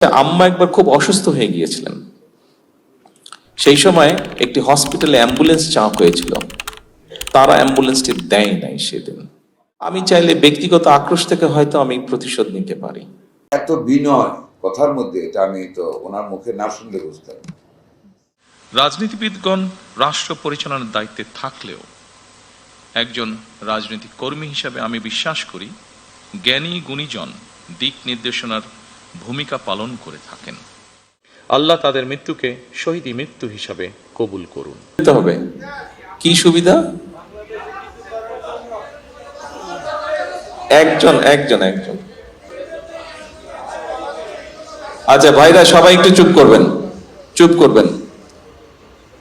আম্মা একবার খুব অসুস্থ হয়ে গিয়েছিলেন। সেই সময় একটি হসপিটালে অ্যাম্বুলেন্স চাওয়া হয়েছিল, তারা অ্যাম্বুলেন্সটি দেয় নাই সেদিন। আমি চাইলে ব্যক্তিগত আক্রোশ থেকে হয়তো আমি প্রতিশোধ নিতে পারি। এত বিনয় কথার মধ্যে, এটা আমি তো ওনার মুখে না শুনলে বুঝতাম। রাজনীতিবিদগণ রাষ্ট্র পরিচালনার দায়িত্বে থাকলেও একজন রাজনৈতিক কর্মী হিসাবে আমি বিশ্বাস করি জ্ঞানী গুণীজন দিক নির্দেশনার ভূমিকা পালন করে থাকেন। আল্লাহ তাদের মৃত্যুকে শহীদি মৃত্যু হিসাবে কবুল করুন। হবে কি সুবিধা? একজন একজন একজন আচ্ছা ভাইরা, সবাই একটু চুপ করবেন, চুপ করবেন।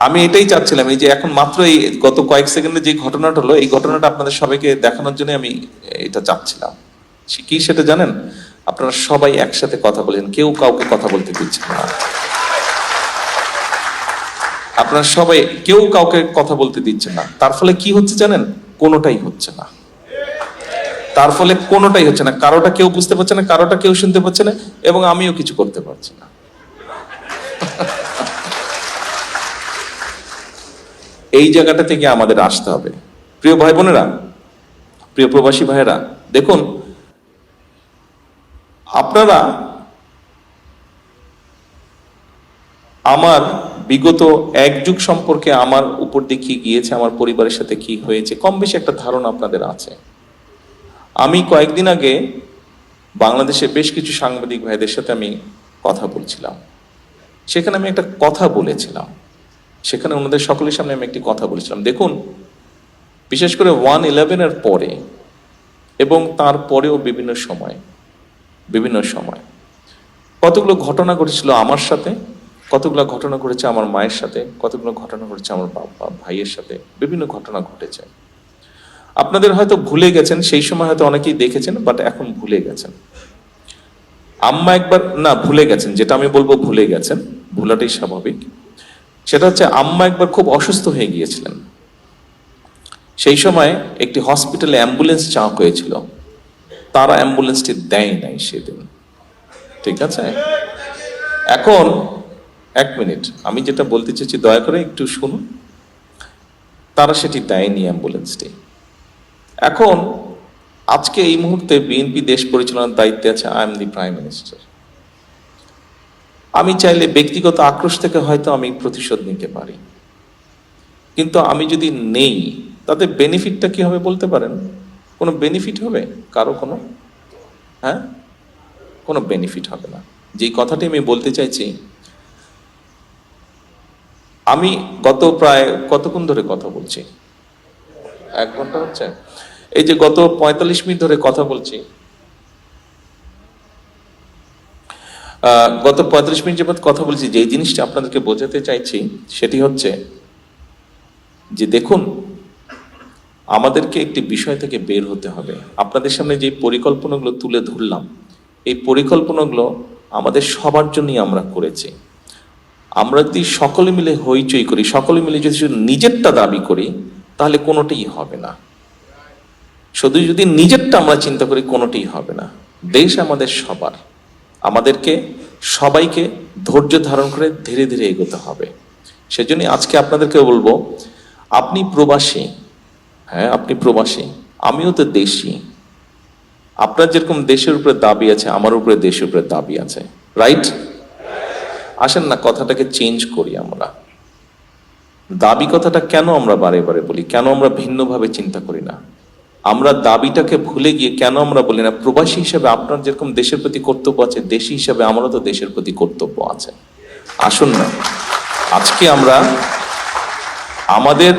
আমি এটাই চাচ্ছিলাম, এই যে এখন মাত্র এই গত কয়েক সেকেন্ডে যে ঘটনাটা হলো, এই ঘটনাটা আপনাদের সবাইকে দেখানোর জন্য আমি এটা চাচ্ছিলাম। কি সেটা জানেন? আপনারা সবাই একসাথে কথা বলেন, কেউ কাউকে কথা বলতে দিচ্ছেন না। আপনারা সবাই কেউ কাউকে কথা বলতে দিচ্ছেন না। তার ফলে কি হচ্ছে জানেন? কোনোটাই হচ্ছে না। তার ফলে কোনোটাই হচ্ছে না, কারোটা কেউ বুঝতে পারছে না, কারোটা কেউ শুনতে পাচ্ছে না, এবং আমিও কিছু করতে পারছি না। এই জায়গাটা থেকে আমাদের আসতে হবে। প্রিয় ভাই বোনেরা, প্রিয় প্রবাসী ভাইয়েরা, দেখুন আপনারা আমার বিগত এক যুগ সম্পর্কে আমার উপর দিয়ে কি গিয়েছে, আমার পরিবারের সাথে কি হয়েছে, কম বেশি একটা ধারণা আপনাদের আছে। আমি কয়েকদিন আগে বাংলাদেশে বেশ কিছু সাংবাদিক ভাইদের সাথে আমি কথা বলছিলাম। সেখানে আমি একটা কথা বলেছিলাম, সেখানে ওনাদের সকলের সামনে আমি একটি কথা বলেছিলাম। দেখুন, বিশেষ করে 1/11-এর পরে এবং তার পরেও বিভিন্ন সময় কতগুলো ঘটনা ঘটেছিল আমার সাথে, কতগুলো ঘটনা ঘটেছে আমার মায়ের সাথে, কতগুলো ঘটনা ঘটেছে আমার বাবা ভাইয়ের সাথে, বিভিন্ন ঘটনা ঘটেছে। আপনাদের হয়তো ভুলে গেছেন, সেই সময় হয়তো অনেকেই দেখেছেন, বাট এখন ভুলে গেছেন। আম্মা একবার না ভুলে গেছেন, যেটা আমি বলবো ভুলে গেছেন, ভুলাটাই স্বাভাবিক। সেটা হচ্ছে আম্মা একবার খুব অসুস্থ হয়ে গিয়েছিলেন। সেই সময় একটি হসপিটালে অ্যাম্বুলেন্স চাওয়া হয়েছিল, তারা অ্যাম্বুলেন্সটি দেয় নাই সেদিন। ঠিক আছে, এখন এক মিনিট, আমি যেটা বলতে চাইছি দয়া করে একটু শুনুন। তারা সেটি দেয়নি অ্যাম্বুলেন্সটি। এখন আজকে এই মুহূর্তে বিএনপি দেশ পরিচালনার দায়িত্বে আছে, I am the prime minister. আমি চাইলে ব্যক্তিগত আক্রোশ থেকে হয়তো আমি প্রতিশোধ নিতে পারি, কিন্তু আমি যদি নেই তাতে বেনিফিটটা কি হবে বলতে পারেন? কোনো বেনিফিট হবে কারো? কোনো বেনিফিট হবে না। যেই কথাটি আমি বলতে চাইছি, আমি গত প্রায় কতক্ষণ ধরে কথা বলছি, 1 ঘন্টা হচ্ছে, এই যে গত 45 মিনিট ধরে কথা বলছি, গত 45 মিনিট যাবত কথা বলছি, যে জিনিসটা আপনাদেরকে বোঝাতে চাইছি সেটি হচ্ছে যে দেখুন, আমাদেরকে একটি বিষয় থেকে বের হতে হবে। আপনাদের সামনে যে পরিকল্পনাগুলো তুলে ধরলাম, এই পরিকল্পনাগুলো আমাদের সবার জন্যই আমরা করেছি। আমরা যদি সকলে মিলে হইচই করি, সকলে মিলে যদি শুধু নিজেরটা দাবি করি, তাহলে কোনোটাই হবে না। শুধু যদি নিজেরটা আমরা চিন্তা করি, কোনোটাই হবে না। দেশ আমাদের সবার, আমাদেরকে সবাইকে ধৈর্য ধারণ করে ধীরে ধীরে এগোতে হবে। সেজন্য আজকে আপনাদেরকে বলবো, আপনি প্রবাসী, হ্যাঁ আপনি প্রবাসী, আমিও তো দেশি। আপনার যেরকম দেশের উপরে দাবি আছে, আমার উপরে দেশের উপরে দাবি আছে, রাইট? আসেন না কথাটাকে চেঞ্জ করি। আমরা দাবি কথাটা কেন আমরা বারে বারে বলি, কেন আমরা ভিন্নভাবে চিন্তা করি না? আমরা দাবিটাকে ভুলে গিয়ে কেন আমরা বলি না, প্রবাসী হিসেবে আপনার যেরকম দেশের প্রতি কর্তব্য আছে, দেশি হিসেবে আমারও তো দেশের প্রতি কর্তব্য আছে। আসুন না আজকে আমরা আমাদের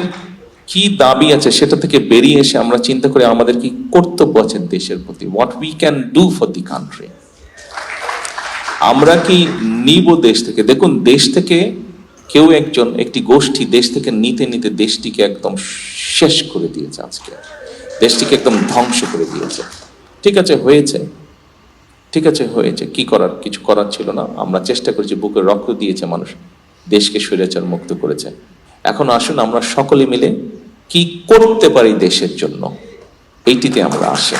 কি দাবি আছে সেটা থেকে বেরিয়ে এসে আমরা চিন্তা করি আমাদের কি কর্তব্য আছে দেশের প্রতি, what we can do for the country. আমরা কি নিব দেশ থেকে? দেখুন, দেশ থেকে কেউ একজন, একটি গোষ্ঠী দেশ থেকে নিতে নিতে দেশটিকে একদম শেষ করে দিয়েছে, আজকে দেশটিকে একদম ধ্বংস করে দিয়েছে। ঠিক আছে, হয়েছে, ঠিক আছে হয়েছে, কি করার? কিছু করার ছিল না। আমরা চেষ্টা করেছি, বুকের রক্ত দিয়েছে মানুষ, দেশকে স্বৈরাচার মুক্ত করেছে। এখন আসুন আমরা সকলে মিলে কি করতে পারি দেশের জন্য, এইটিতে আমরা আসি।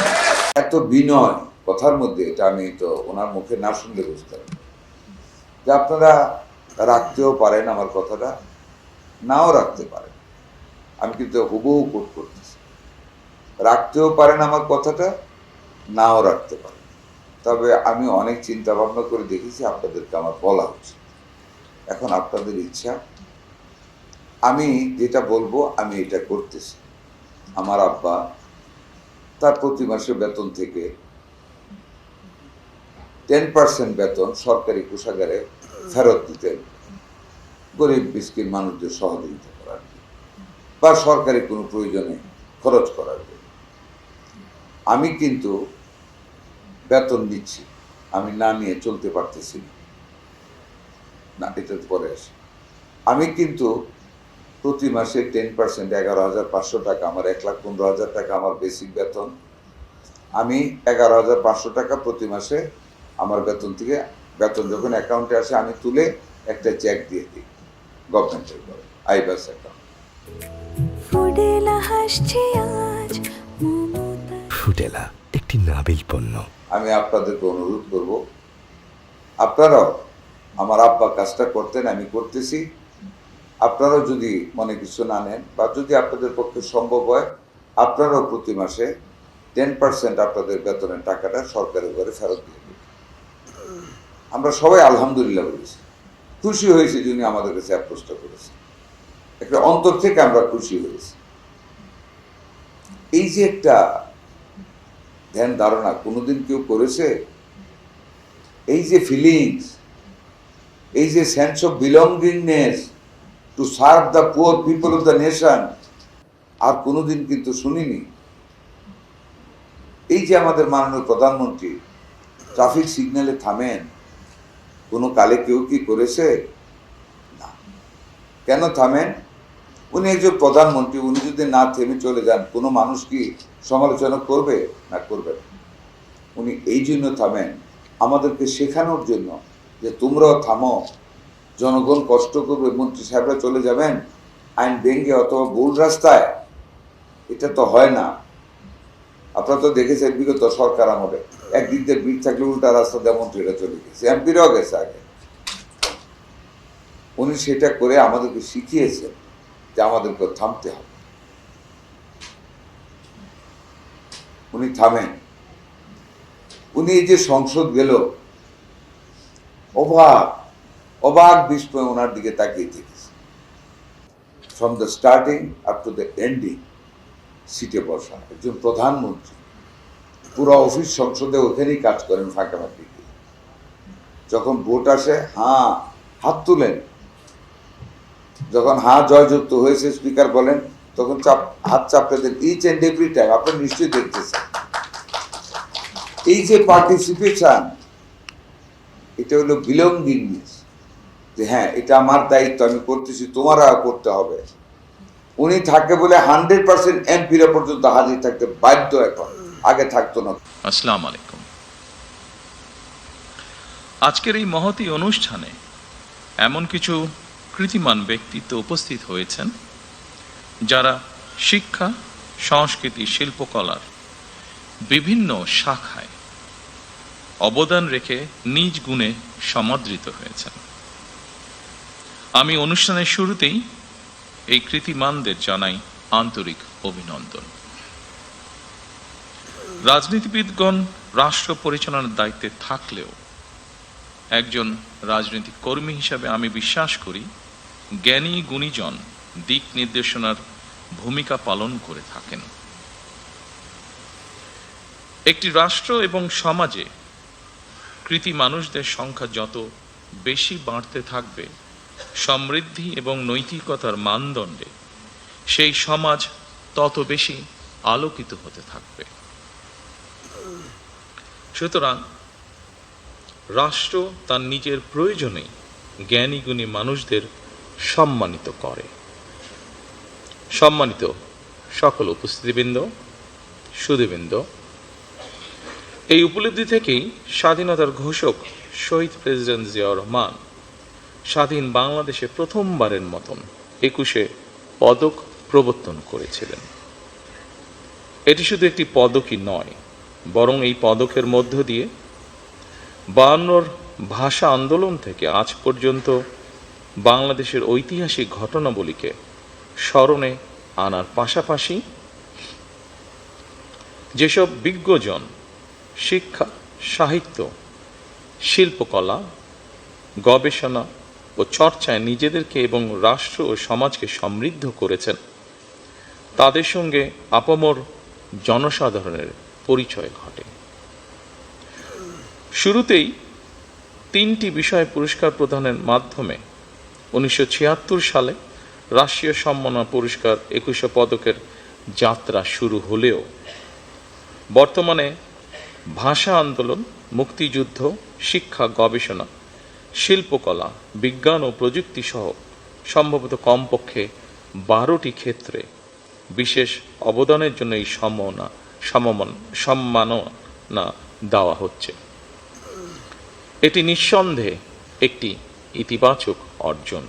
এত বিনয় কথার মধ্যে, এটা আমি তো ওনার মুখে না শুনলে বুঝতাম। যে আপনারা রাখতেও পারেন আমার কথাটা, নাও রাখতে পারেন। আমি কিন্তু হুবহু কোট করতেছি, রাখতেও পারেন আমার কথাটা, নাও রাখতে পারেন। তবে আমি অনেক চিন্তা ভাবনা করে দেখেছি আপনাদেরকে আমার বলা উচিত। এখন আপনাদের ইচ্ছা, আমি যেটা বলবো আমি এটা করতেছি। আমার আব্বা তার প্রতি মাসে বেতন থেকে 10% বেতন সরকারি কোষাগারে ফেরত দিতেন গরিব মিসকিন মানুষদের সহযোগিতা করার জন্য বা সরকারি কোনো প্রয়োজনে খরচ করার জন্য। আমি কিন্তু বেতন নিচ্ছি, আমি না নিয়ে চলতে পারতেছি না, এটা পরে আসে। আমি কিন্তু প্রতি মাসে 10% 11,500 টাকা, আমার 1,15,000 টাকা আমার বেসিক বেতন। আমি 11,500 টাকা প্রতি মাসে আমার বেতন থেকে, বেতন যখন অ্যাকাউন্টে আসে আমি তুলে একটা চেক দিয়ে দিই গভর্নমেন্টের করে, আইবাস অ্যাকাউন্ট। ফুডেলা একটি নাবিল পণ্য। আমি আপনাদেরকে অনুরোধ করব, আপনারাও আমার আব্বা কাজটা করতেন, আমি করতেছি, আপনারাও যদি মনে কিছু না নেন বা যদি আপনাদের পক্ষে সম্ভব হয়, আপনারাও প্রতি মাসে 10% আপনাদের বেতনের টাকাটা সরকারের ঘরে ফেরত দিয়ে দেবেন। আমরা সবাই আলহামদুলিল্লাহ বলেছি, খুশি হয়েছি যিনি আমাদের কাছে অ্যাপ্রোচটা করেছে, একটা অন্তর থেকে আমরা খুশি হয়েছি। এই যে একটা ধ্যান ধারণা কোনোদিন কেউ করেছে, এই যে ফিলিংস, এই যে sense of belongingness to serve the poor people of the nation, আর কোনোদিন কিন্তু শুনিনি। এই যে আমাদের মাননীয় প্রধানমন্ত্রী ট্রাফিক সিগন্যালে থামেন, কোনো কালে কেউ কি করেছে? না। কেন থামেন? উনি একজন প্রধানমন্ত্রী, উনি যদি না থেমে চলে যান কোনো মানুষ কি সমালোচনা করবে? না, করবে না। উনি এই জন্য থামেন আমাদেরকে শেখানোর জন্য যে তোমরাও থামো, জনগণ কষ্ট করবে, মন্ত্রী সাহেবরা চলে যাবেন আইন ভেঙে অথবা ভুল রাস্তায়, এটা তো হয় না। আপনারা তো দেখেছেন বিগত সরকার আমলে একদিক দিয়ে ভিড় থাকলে উল্টা রাস্তা দিয়ে মন্ত্রীরা চলে গেছে, এমপিরাও গেছে আগে। উনি সেটা করে আমাদেরকে শিখিয়েছেন যে আমাদেরকে থামতে হবে। উনি থামেন। উনি এই যে সংসদ গেল, অবাক অবাক বিস্ময় ওনার দিকে তাকিয়ে থেকেছে, from the starting up to the ending. সিটে বসা একজন প্রধানমন্ত্রী, পুরো অফিস সংসদে ওখানেই কাজ করেন ফাঁকাফাঁকি। যখন ভোট আসে হাত তুলেন, যখন জয়যুক্ত হয়েছে স্পিকার বলেন তখন হাত চাপতে দেন, ইচ এন্ড এভরি টাইম। আপনারা নিশ্চয়ই দেখতেছেন এই যে পার্টিসিপেশন, এটা হলো বিলঙ্গিংনেস, যে হ্যাঁ এটা আমার দায়িত্ব, আমি করতেছি, তোমারা করতে হবে। উনি থাকে বলে 100% এমপিরা পর্যন্ত হাজির থাকতে বাধ্য, এখন আগে থাকতো না। আসসালামু আলাইকুম। আজকের এই মহতী অনুষ্ঠানে এমন কিছু কৃতিমান ব্যক্তিত্ব উপস্থিত হয়েছেন যারা শিক্ষা, সংস্কৃতি, শিল্পকলার বিভিন্ন শাখায় অবদান রেখে নিজ গুণে সমাদৃত হয়েছেন। আমি অনুষ্ঠানের শুরুতেই এই কৃতিমানদের জানাই আন্তরিক অভিনন্দন। রাজনীতিবিদগণ রাষ্ট্র পরিচালনার দায়িত্বে থাকলেও একজন রাজনৈতিক কর্মী হিসাবে আমি বিশ্বাস করি জ্ঞানী গুণীজন দিক নির্দেশনার ভূমিকা পালন করে থাকেন। একটি রাষ্ট্র এবং সমাজে কৃতি মানুষদের সংখ্যা যত বেশি বাড়তে থাকবে, সমৃদ্ধি এবং নৈতিকতার মানদণ্ডে সেই সমাজ তত বেশি আলোকিত হতে থাকবে। সুতরাং রাষ্ট্র তার নিজের প্রয়োজনে জ্ঞানী গুণী মানুষদের সম্মানিত করে। সম্মানিত সকল উপস্থিতিবৃন্দ, সুধীবৃন্দ, এই উপলব্ধি থেকেই স্বাধীনতার ঘোষক শহীদ প্রেসিডেন্ট জিয়াউর রহমান স্বাধীন বাংলাদেশে প্রথমবারের মতন 21 পদক প্রবর্তন করেছিলেন। এটি শুধু একটি পদকই নয়, বরং এই পদকের মধ্য দিয়ে 52 ভাষা আন্দোলন থেকে আজ পর্যন্ত বাংলাদেশের ঐতিহাসিক ঘটনাবলীকে স্মরণে আনার পাশাপাশি যেসব বিজ্ঞজন শিক্ষা, সাহিত্য, শিল্পকলা, গবেষণা ও চর্চায় নিজেদেরকে এবং রাষ্ট্র ও সমাজকে সমৃদ্ধ করেছেন, তাদের সঙ্গে আপামর জনসাধারণের পরিচয় ঘটে। শুরুতেই 3টি বিষয়ে পুরস্কার প্রদানের মাধ্যমে 1976 সালে রাষ্ট্রীয় সম্মাননা পুরস্কার 21 পদকের যাত্রা শুরু হলেও বর্তমানে ভাষা আন্দোলন, মুক্তিযুদ্ধ, শিক্ষা, গবেষণা, শিল্পকলা, বিজ্ঞান ও প্রযুক্তি সহ সম্ভবত কমপক্ষে 12টি ক্ষেত্রে বিশেষ অবদানের জন্য এই সম্মাননা দেওয়া হচ্ছে। এটি নিঃসন্দেহে একটি ইতিবাচক অর্জন।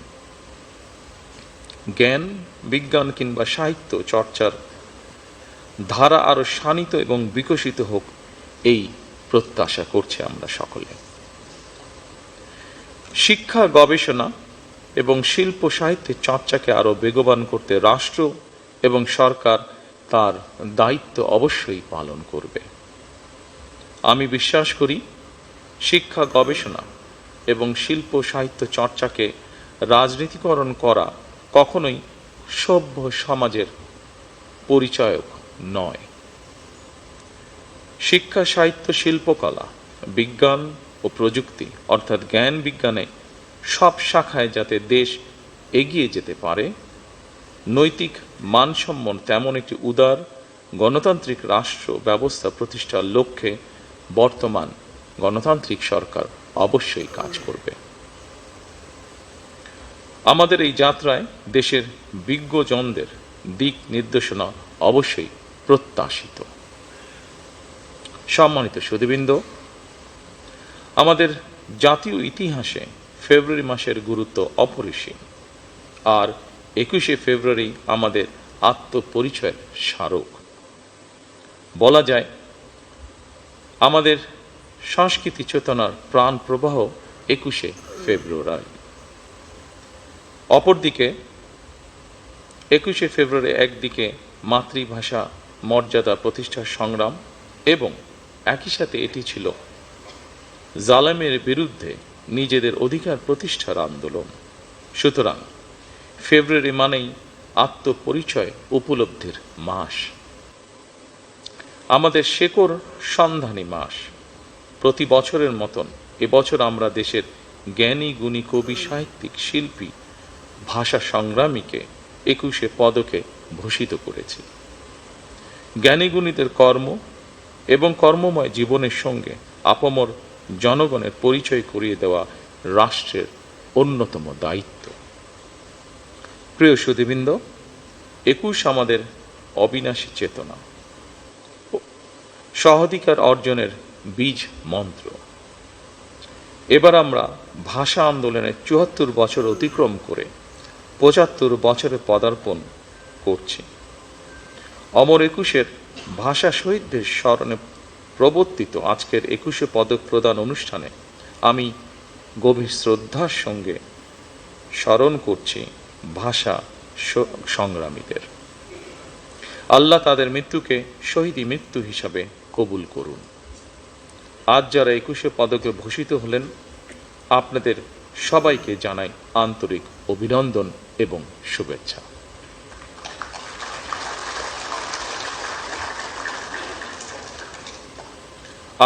জ্ঞান, বিজ্ঞান কিংবা সাহিত্য চর্চার ধারা আরো শানিত এবং বিকশিত হোক, এই প্রত্যাশা করছি আমরা সকলে। শিক্ষা, গবেষণা এবং শিল্প সাহিত্যের চর্চাকে আরো বেগবান করতে রাষ্ট্র এবং সরকার তার দায়িত্ব অবশ্যই পালন করবে। আমি বিশ্বাস করি শিক্ষা, গবেষণা এবং শিল্প সাহিত্য চর্চাকে রাজনীতিকরণ করা কখনোই সভ্য সমাজের পরিচায়ক নয়। শিক্ষা, সাহিত্য, শিল্পকলা, বিজ্ঞান ও প্রযুক্তি অর্থাৎ জ্ঞান বিজ্ঞানে সব শাখায় যাতে দেশ এগিয়ে যেতে পারে, নৈতিক মানসম্পন্ন তেমন একটি উদার গণতান্ত্রিক রাষ্ট্র ব্যবস্থা প্রতিষ্ঠার লক্ষ্যে বর্তমান গণতান্ত্রিক সরকার অবশ্যই কাজ করবে। আমাদের এই যাত্রায় দেশের বিজ্ঞজনদের দিক নির্দেশনা অবশ্যই প্রত্যাশিত। সম্মানিত সুধীবৃন্দ, আমাদের জাতীয় ইতিহাসে ফেব্রুয়ারি মাসের গুরুত্ব অপরিসীম, আর 21শে ফেব্রুয়ারি আমাদের আত্মপরিচয়ের স্মারক। বলা যায় আমাদের সংস্কৃতি চেতনার প্রাণ প্রবাহ 21শে ফেব্রুয়ারি। অপরদিকে 21শে ফেব্রুয়ারি একদিকে মাতৃভাষা মর্যাদা প্রতিষ্ঠার সংগ্রাম এবং একই সাথে এটি ছিল জালেমের বিরুদ্ধে নিজেদের অধিকার প্রতিষ্ঠার আন্দোলন। সুতরাং ফেব্রুয়ারি মানেই আত্মপরিচয় উপলব্ধির মাস, আমাদের শেকড় সন্ধানী মাস। প্রতি বছরের মতন এবছর আমরা দেশের জ্ঞানী, গুণী, কবি, সাহিত্যিক, শিল্পী, ভাষা সংগ্রামীকে 21শে পদকে ভূষিত করেছি। জ্ঞানীগুণীদের কর্ম এবং কর্মময় জীবনের সঙ্গে আপামর জনগণের পরিচয় করিয়ে দেওয়া রাষ্ট্রের অন্যতম দায়িত্ব। প্রিয় সুধীবৃন্দ, 21 আমাদের অবিনাশী চেতনা, সহাধিকার অর্জনের বীজ মন্ত্র। এবার আমরা ভাষা আন্দোলনের 74 বছর অতিক্রম করে 75 বছরে পদার্পণ করছি। অমর 21-এর ভাষা শহীদদের স্মরণে প্রবর্তিত আজকের 21শে পদক প্রদান অনুষ্ঠানে আমি গভীর শ্রদ্ধার সঙ্গে স্মরণ করছি ভাষা সংগ্রামীদের। আল্লাহ তাদের মৃত্যুকে শহীদি মৃত্যু হিসাবে কবুল করুন। আজ যারা 21শে পদকে ভূষিত হলেন, আপনাদের সবাইকে জানাই আন্তরিক অভিনন্দন এবং শুভেচ্ছা।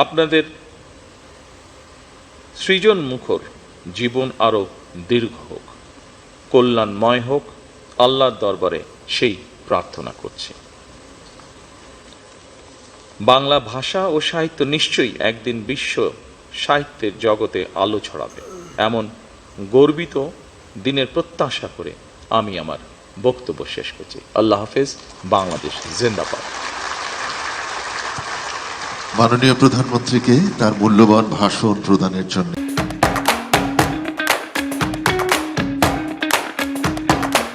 আপনাদের সৃজন মুখর জীবন আরো দীর্ঘ হোক, কল্যাণময় হোক, আল্লাহর দরবারে সেই প্রার্থনা করছি। বাংলা ভাষা ও সাহিত্য নিশ্চয়ই একদিন বিশ্ব সাহিত্যের জগতে আলো ছড়াবে, এমন গর্বিত দিনের প্রত্যাশা করে আমি আমার বক্তব্য শেষ করছি। আল্লাহ হাফেজ। বাংলাদেশ জিন্দাবাদ। মাননীয় প্রধানমন্ত্রীকে তার মূল্যবান ভাষণ প্রদানের জন্য